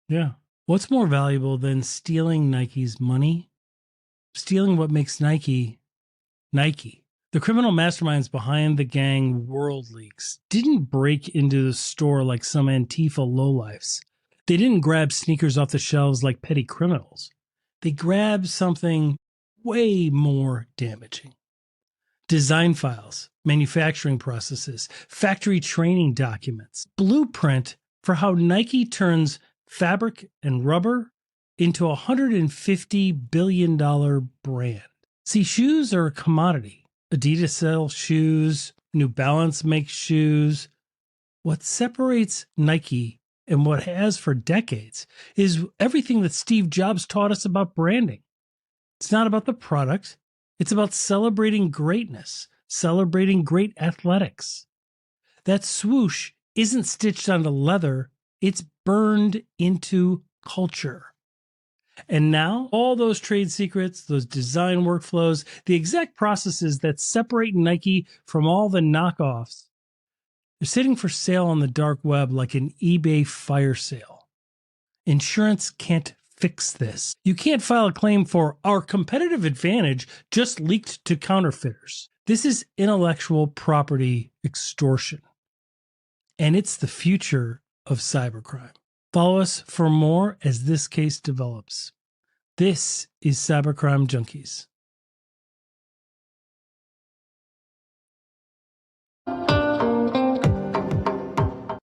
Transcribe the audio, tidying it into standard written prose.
Yeah. What's more valuable than stealing Nike's money? Stealing what makes Nike Nike. The criminal masterminds behind the gang World Leaks didn't break into the store like some Antifa lowlifes. They didn't grab sneakers off the shelves like petty criminals. They grabbed something way more damaging. Design files, manufacturing processes, factory training documents, blueprint for how Nike turns fabric and rubber into a $150 billion brand. See, shoes are a commodity. Adidas sells shoes, New Balance makes shoes. What separates Nike and what has for decades is everything that Steve Jobs taught us about branding. It's not about the product, it's about celebrating greatness, celebrating great athletics. That swoosh isn't stitched onto leather, it's burned into culture. And now, all those trade secrets, those design workflows, the exact processes that separate Nike from all the knockoffs, they're sitting for sale on the dark web like an eBay fire sale. Insurance can't fix this. You can't file a claim for our competitive advantage just leaked to counterfeiters. This is intellectual property extortion. And it's the future of cybercrime. Follow us for more as this case develops. This is Cybercrime Junkies.